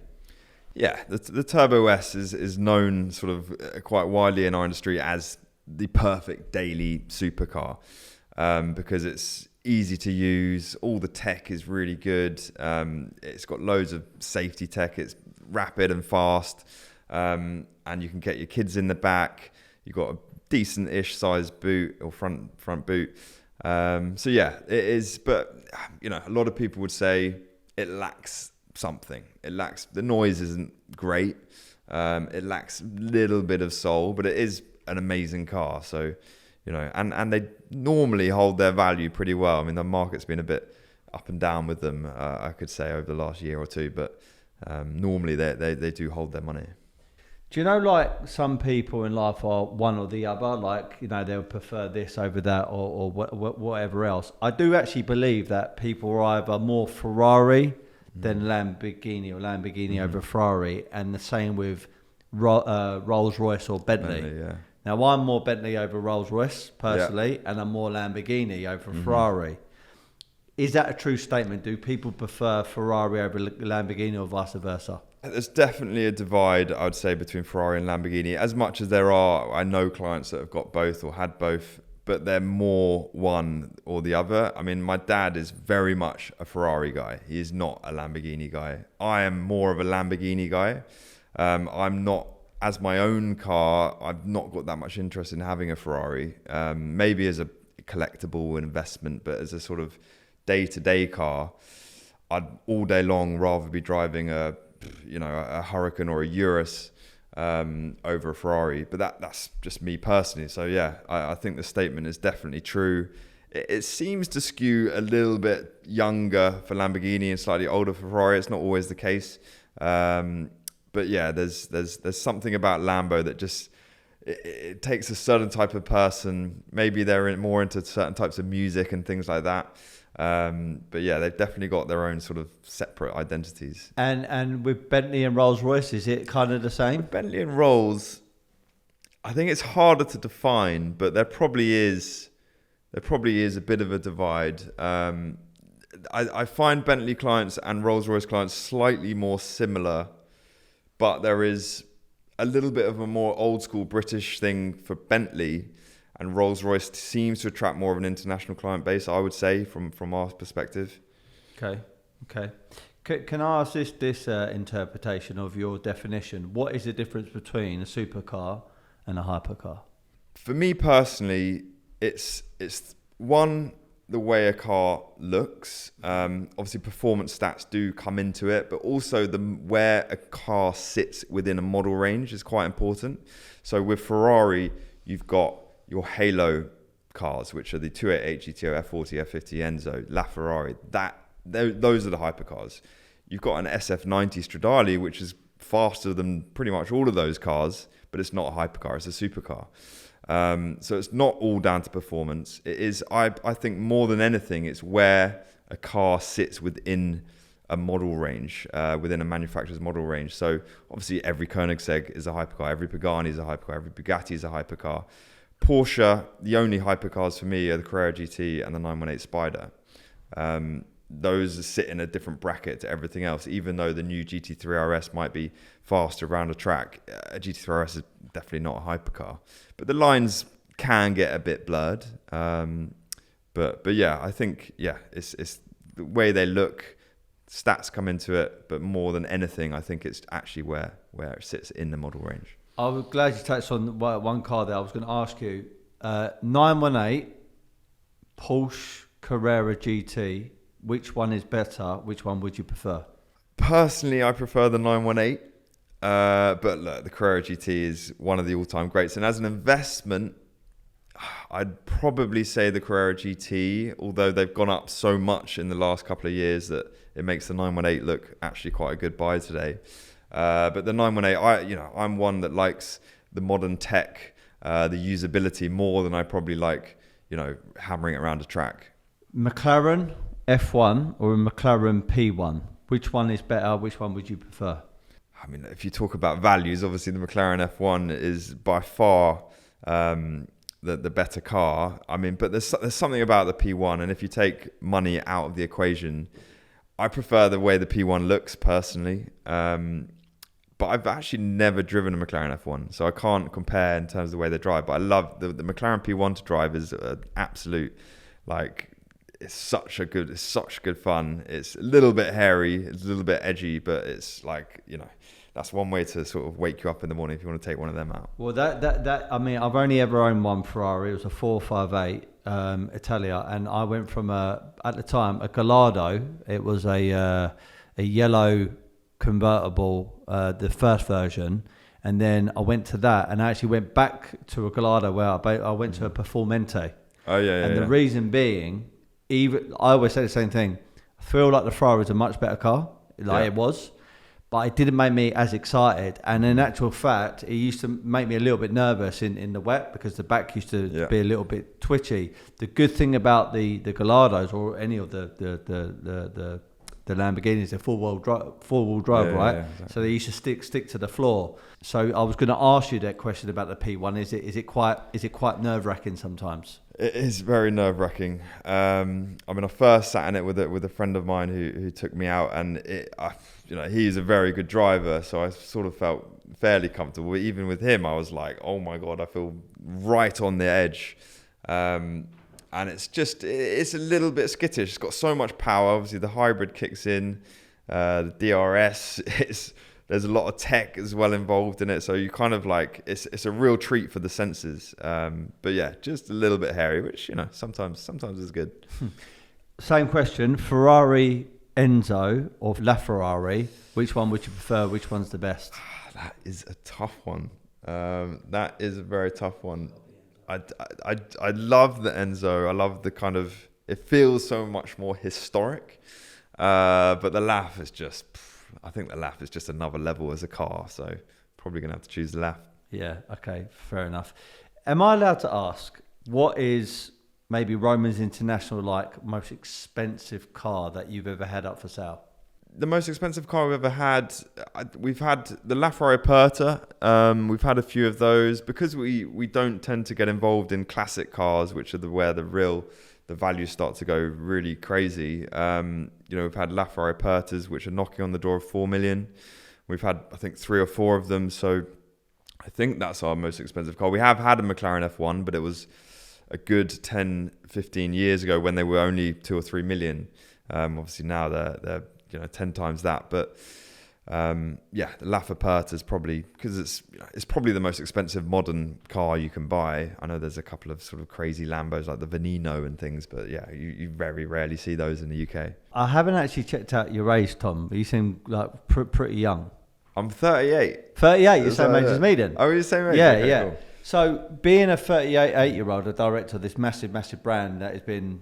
Yeah, the Turbo S is known sort of quite widely in our industry as the perfect daily supercar because it's easy to use. All the tech is really good. It's got loads of safety tech. It's rapid and fast, and you can get your kids in the back. You've got a decent-ish size boot or front boot. So yeah, it is. But a lot of people would say it lacks something. The noise isn't great. It lacks a little bit of soul, but it is an amazing car. So, and they normally hold their value pretty well. I mean, the market's been a bit up and down with them, I could say, over the last year or two, but normally they do hold their money. Do you know, like, some people in life are one or the other, like, they'll prefer this over that or whatever else. I do actually believe that people are either more Ferrari than Lamborghini, or Lamborghini over Ferrari, and the same with Rolls-Royce or Bentley. Yeah. Now, I'm more Bentley over Rolls-Royce, personally, and I'm more Lamborghini over Ferrari. Is that a true statement? Do people prefer Ferrari over Lamborghini or vice versa? There's definitely a divide, I would say, between Ferrari and Lamborghini. As much as there are, I know clients that have got both or had both, but they're more one or the other. I mean, my dad is very much a Ferrari guy. He is not a Lamborghini guy. I am more of a Lamborghini guy. I'm not, as my own car, I've not got that much interest in having a Ferrari. Maybe as a collectible investment, but as a sort of day-to-day car, I'd all day long rather be driving a Huracan or a Urus over a Ferrari, but that's just me personally. So yeah, I think the statement is definitely true. It seems to skew a little bit younger for Lamborghini and slightly older for Ferrari. It's not always the case, but yeah, there's something about Lambo that just it takes a certain type of person. Maybe they're more into certain types of music and things like that. But yeah, they've definitely got their own sort of separate identities. And with Bentley and Rolls-Royce, is it kind of the same? With Bentley and Rolls, I think it's harder to define, but there probably is a bit of a divide. I find Bentley clients and Rolls-Royce clients slightly more similar, but there is a little bit of a more old school British thing for Bentley, and Rolls-Royce seems to attract more of an international client base, I would say, from our perspective. Okay. Can I ask this interpretation of your definition? What is the difference between a supercar and a hypercar? For me personally, it's one, the way a car looks. Obviously, performance stats do come into it, but also where a car sits within a model range is quite important. So with Ferrari, you've got your halo cars, which are the 288 GTO, F40, F50, Enzo, LaFerrari. Those are the hypercars. You've got an SF90 Stradale, which is faster than pretty much all of those cars, but it's not a hypercar, it's a supercar. So it's not all down to performance. It is, I think more than anything, it's where a car sits within a model range, within a manufacturer's model range. So obviously every Koenigsegg is a hypercar, every Pagani is a hypercar, every Bugatti is a hypercar. Porsche, the only hypercars for me are the Carrera GT and the 918 Spider. Those sit in a different bracket to everything else, even though the new GT3 RS might be faster around a track. A GT3 RS is definitely not a hypercar. But the lines can get a bit blurred. But yeah, I think, it's the way they look, stats come into it, but more than anything, I think it's actually where it sits in the model range. I was glad you touched on one car there. I was going to ask you, 918, Porsche Carrera GT, which one is better? Which one would you prefer? Personally, I prefer the 918. But look, the Carrera GT is one of the all-time greats. And as an investment, I'd probably say the Carrera GT, although they've gone up so much in the last couple of years that it makes the 918 look actually quite a good buy today. But the 918, I'm one that likes the modern tech, the usability more than I probably like, hammering it around a track. McLaren F1 or a McLaren P1? Which one is better? Which one would you prefer? I mean, if you talk about values, obviously the McLaren F1 is by far the better car. I mean, but there's something about the P1, and if you take money out of the equation, I prefer the way the P1 looks personally. But I've actually never driven a McLaren F1, so I can't compare in terms of the way they drive. But I love the McLaren P1 to drive is an absolute, it's such good fun. It's a little bit hairy, it's a little bit edgy, but it's that's one way to sort of wake you up in the morning if you want to take one of them out. Well, that I mean, I've only ever owned one Ferrari. It was a 458 Italia, and I went from at the time a Gallardo. It was a yellow convertible, the first version, and then I went to that, and I actually went back to a Gallardo where I went to a Performante. Oh yeah, and the reason being, I always say the same thing. I feel like the Ferrari was a much better car, it was, but it didn't make me as excited. And in actual fact, it used to make me a little bit nervous in the wet because the back used to be a little bit twitchy. The good thing about the Gallardos or any of the Lamborghinis, they're four-wheel drive, right? Yeah, exactly. So they used to stick to the floor. So I was going to ask you that question about the P1. Is it quite nerve-wracking sometimes? It is very nerve-wracking. I mean, I first sat in it with a friend of mine who took me out, and he's a very good driver, so I sort of felt fairly comfortable. Even with him, I was like, oh my God, I feel right on the edge. And it's a little bit skittish. It's got so much power. Obviously, the hybrid kicks in, the DRS. There's a lot of tech as well involved in it. So you kind of it's a real treat for the senses. But yeah, just a little bit hairy, which, sometimes is good. Same question, Ferrari Enzo or LaFerrari, which one would you prefer? Which one's the best? That is a tough one. That is a very tough one. I love the Enzo. I love the kind of, it feels so much more historic. But the LaF is just, I think the LaF is just another level as a car. So probably going to have to choose the LaF. Yeah, okay, fair enough. Am I allowed to ask, what is maybe Roman's International most expensive car that you've ever had up for sale? The most expensive car we've ever had, we've had the LaFerrari Perta. We've had a few of those because we don't tend to get involved in classic cars, which are where the values start to go really crazy. We've had LaFerrari Pertas, which are knocking on the door of 4 million. We've had, I think, 3 or 4 of them. So I think that's our most expensive car. We have had a McLaren F1, but it was a good 10, 15 years ago when they were only 2 or 3 million. Obviously now they're 10 times that. But the LaFerrari is probably, because it's probably the most expensive modern car you can buy. I know there's a couple of sort of crazy Lambos like the Veneno and things, but yeah, you very rarely see those in the UK. I haven't actually checked out your age, Tom, but you seem like pretty young. I'm 38. 38, you're the same age as me then? Oh, you're the same age? Yeah, okay, yeah. Cool. So being a 38-year-old, a director of this massive brand that has been,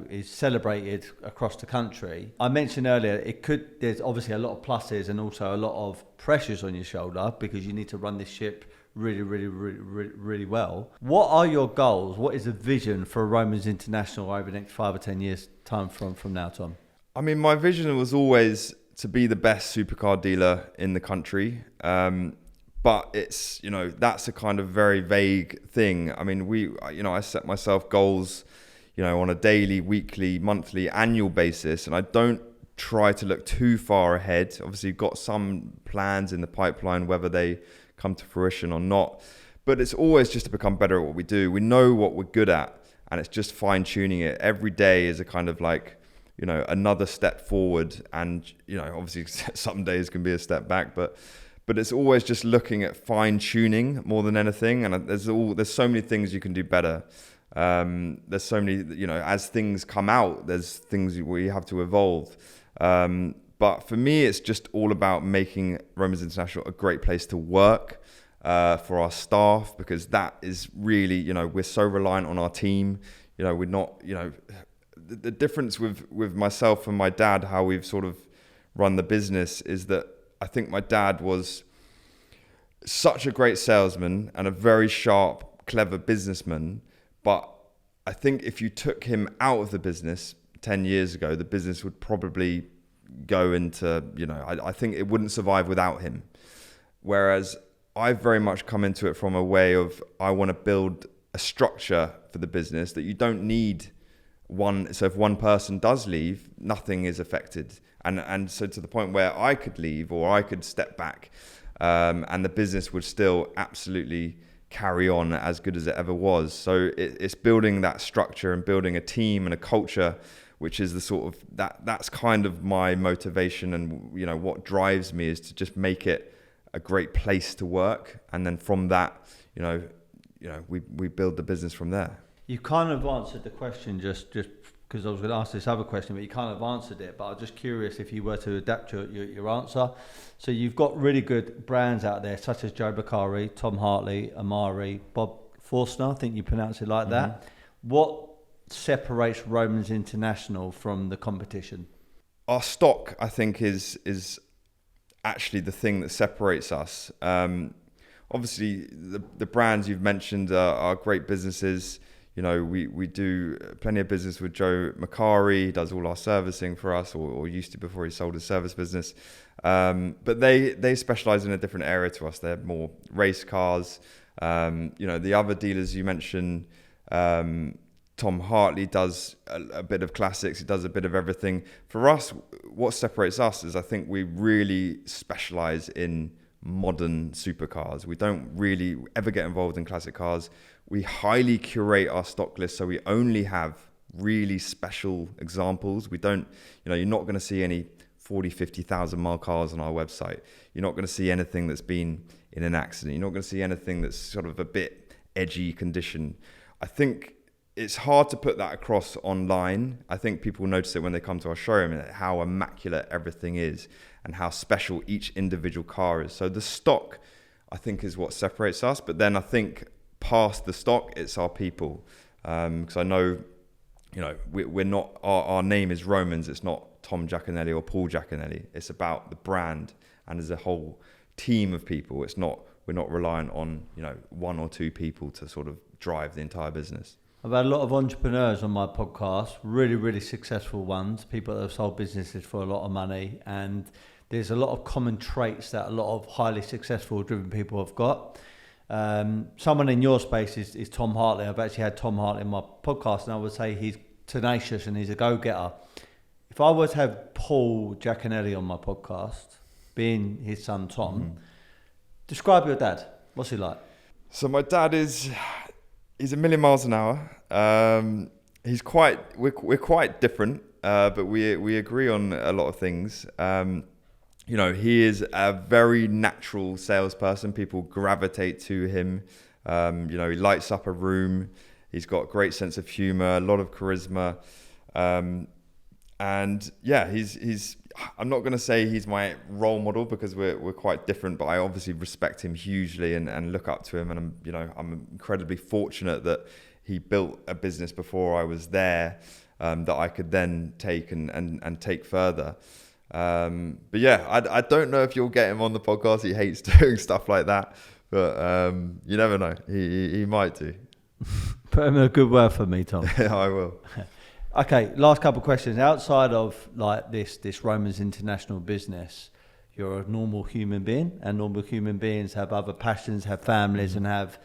is celebrated across the country. I mentioned earlier, there's obviously a lot of pluses and also a lot of pressures on your shoulder because you need to run this ship really, really, really, really, really well. What are your goals? What is the vision for Romans International over the next 5 or 10 years time from now, Tom? I mean, my vision was always to be the best supercar dealer in the country. But it's, that's a kind of very vague thing. I mean, I set myself goals, on a daily, weekly, monthly, annual basis, and I don't try to look too far ahead. Obviously, you've got some plans in the pipeline, whether they come to fruition or not. But it's always just to become better at what we do. We know what we're good at, and it's just fine tuning it. Every day is a kind of like, another step forward. And, obviously some days can be a step back, but it's always just looking at fine tuning more than anything. And there's so many things you can do better. There's so many, as things come out, there's things where you have to evolve. But for me, it's just all about making Romans International a great place to work for our staff, because that is really, we're so reliant on our team. We're not, the difference with myself and my dad, how we've sort of run the business, is that I think my dad was such a great salesman and a very sharp, clever businessman. But I think if you took him out of the business 10 years ago, the business would probably go into, I think it wouldn't survive without him. Whereas I've very much come into it from a way of, I want to build a structure for the business that you don't need one. So if one person does leave, nothing is affected. And so to the point where I could leave or I could step back, and the business would still absolutely carry on as good as it ever was. So it's building that structure and building a team and a culture, which is the sort of, that's kind of my motivation. And, what drives me is to just make it a great place to work. And then from that, we build the business from there. You kind of answered the question just because I was going to ask this other question, but you kind of answered it. But I'm just curious if you were to adapt your answer. So you've got really good brands out there, such as Joe Beccari, Tom Hartley, Amari, Bob Forstner, I think you pronounce it like that. What separates Romans International from the competition? Our stock, I think, is actually the thing that separates us. Obviously, the brands you've mentioned are great businesses. We do plenty of business with Joe Beccari. He does all our servicing for us, or used to before he sold his service business. But they specialize in a different area to us. They're more race cars. The other dealers you mentioned, Tom Hartley does a bit of classics. He does a bit of everything. For us, what separates us is I think we really specialize in modern supercars. We don't really ever get involved in classic cars. We highly curate our stock list, so we only have really special examples. We don't, you're not going to see any 40, 50,000 mile cars on our website. You're not going to see anything that's been in an accident. You're not going to see anything that's sort of a bit edgy condition. I think it's hard to put that across online. I think people notice it when they come to our showroom, how immaculate everything is and how special each individual car is. So the stock, I think, is what separates us. But then I think past the stock, it's our people. Because I know, we're not, our name is Romans. It's not Tom Jaconelli or Paul Jaconelli. It's about the brand and as a whole team of people. It's not, we're not reliant on, one or two people to sort of drive the entire business. I've had a lot of entrepreneurs on my podcast, really, really successful ones, people that have sold businesses for a lot of money. And there's a lot of common traits that a lot of highly successful, driven people have got. Someone in your space is Tom Hartley. I've actually had Tom Hartley in my podcast, and I would say he's tenacious and he's a go-getter. If I were to have Paul Jaconelli on my podcast, being his son Tom, describe your dad. What's he like? So my dad he's a million miles an hour. We're quite different, but we agree on a lot of things. He is a very natural salesperson. People gravitate to him. He lights up a room. He's got a great sense of humor, a lot of charisma. And yeah, he's I'm not going to say he's my role model because we're quite different, but I obviously respect him hugely and look up to him. And I'm incredibly fortunate that he built a business before I was there, that I could then take and take further. But yeah, I don't know if you'll get him on the podcast. He hates doing stuff like that, but you never know. He might do. Put him in a good word for me, Tom. I will. Okay, last couple of questions. Outside of like this Romans International business, you're a normal human being, and normal human beings have other passions, have families, and have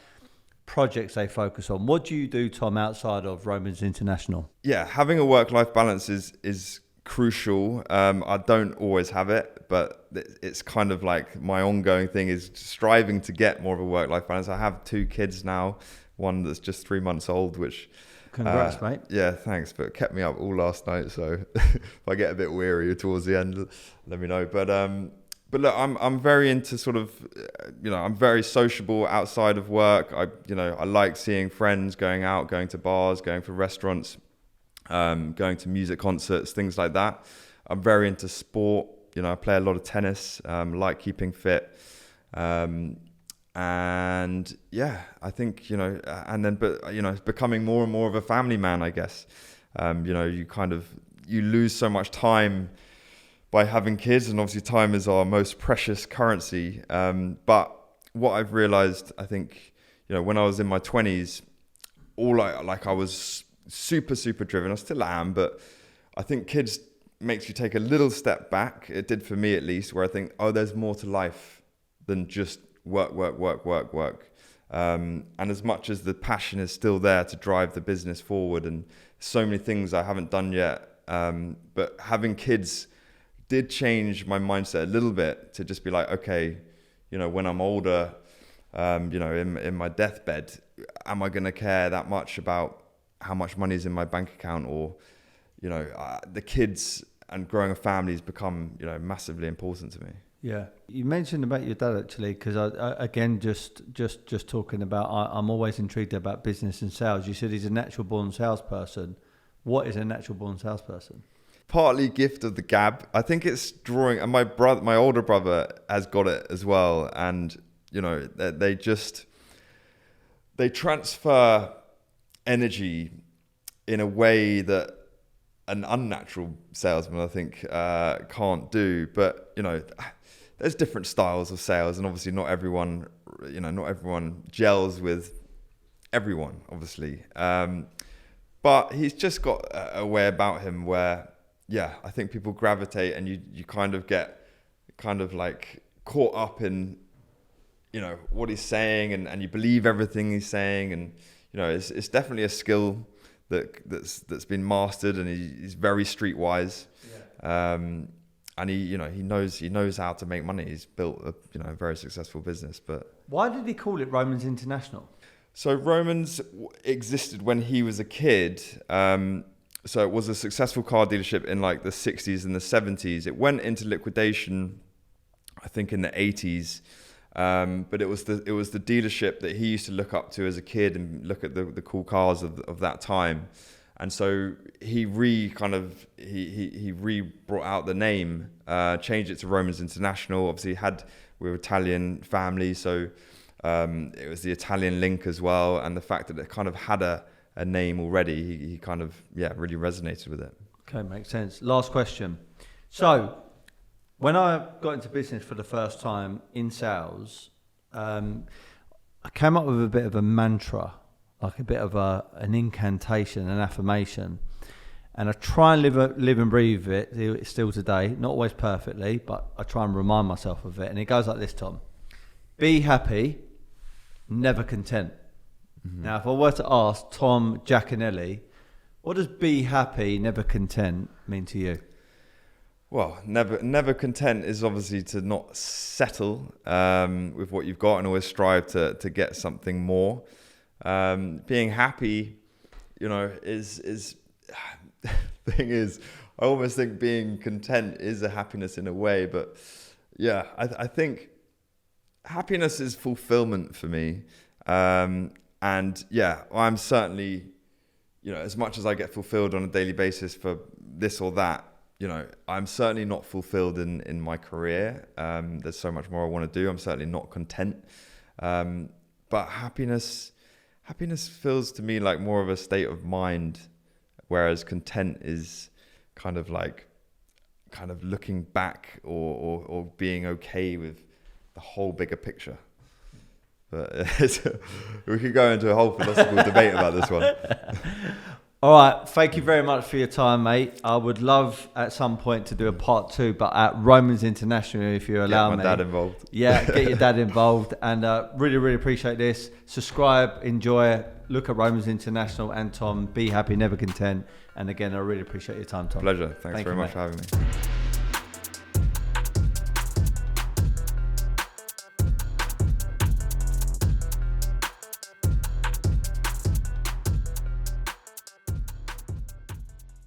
projects they focus on. What do you do, Tom, outside of Romans International? Yeah, having a work-life balance is crucial. I don't always have it, but it's kind of like my ongoing thing is striving to get more of a work-life balance. I have 2 kids now, one that's just 3 months old, which... Congrats, mate. Yeah, thanks. But kept me up all last night. So if I get a bit weary towards the end, let me know. But look, I'm very into sort of, I'm very sociable outside of work. I like seeing friends, going out, going to bars, going for restaurants, going to music concerts, things like that. I'm very into sport. I play a lot of tennis. Like keeping fit. And yeah, I think, it's becoming more and more of a family man, I guess. You lose so much time by having kids, and obviously time is our most precious currency. But what I've realized, I think, when I was in my 20s, I was super, super driven. I still am, but I think kids makes you take a little step back. It did for me at least, where I think, there's more to life than just work. And as much as the passion is still there to drive the business forward, and so many things I haven't done yet, but having kids did change my mindset a little bit to just be like, okay, when I'm older, in my deathbed, am I going to care that much about how much money is in my bank account, or the kids and growing a family has become massively important to me. Yeah, you mentioned about your dad actually, because I again just talking about, I'm always intrigued about business and sales. You said he's a natural born salesperson. What is a natural born salesperson? Partly gift of the gab. I think it's drawing, and my older brother has got it as well. And they transfer energy in a way that an unnatural salesman, I think, can't do. But there's different styles of sales, and obviously not everyone gels with everyone, obviously. But he's just got a way about him where, I think people gravitate, and you kind of get like caught up in, what he's saying, and you believe everything he's saying, and it's definitely a skill that's been mastered, and he's very streetwise. Yeah. And he knows how to make money. He's built a very successful business. But why did he call it Romans International? So Romans existed when he was a kid. So it was a successful car dealership in like the 60s and the 70s. It went into liquidation, I think, in the 80s. But it was the dealership that he used to look up to as a kid and look at the cool cars of that time. And so he brought out the name, changed it to Romans International. Obviously we're Italian family, so it was the Italian link as well. And the fact that it kind of had a name already, he kind of, really resonated with it. Okay, makes sense. Last question. So when I got into business for the first time in sales, I came up with a bit of a mantra, like a bit of an incantation, an affirmation. And I try and live and breathe it still today, not always perfectly, but I try and remind myself of it. And it goes like this, Tom. Be happy, never content. Mm-hmm. Now, if I were to ask Tom Jaconelli, what does be happy, never content mean to you? Well, never content is obviously to not settle with what you've got and always strive to get something more. Being happy, is thing is, I almost think being content is a happiness in a way, but yeah, I think happiness is fulfillment for me. And yeah, I'm certainly, as much as I get fulfilled on a daily basis for this or that, I'm certainly not fulfilled in my career. There's so much more I want to do. I'm certainly not content. But happiness feels to me like more of a state of mind, whereas content is kind of looking back or being okay with the whole bigger picture. But we could go into a whole philosophical debate about this one. All right, thank you very much for your time, mate. I would love at some point to do a part 2, but at Romans International, if you allow me. Get my dad involved. Yeah, get your dad involved. And really, really appreciate this. Subscribe, enjoy, look at Romans International and Tom. Be happy, never content. And again, I really appreciate your time, Tom. Pleasure. Thanks very much for having me.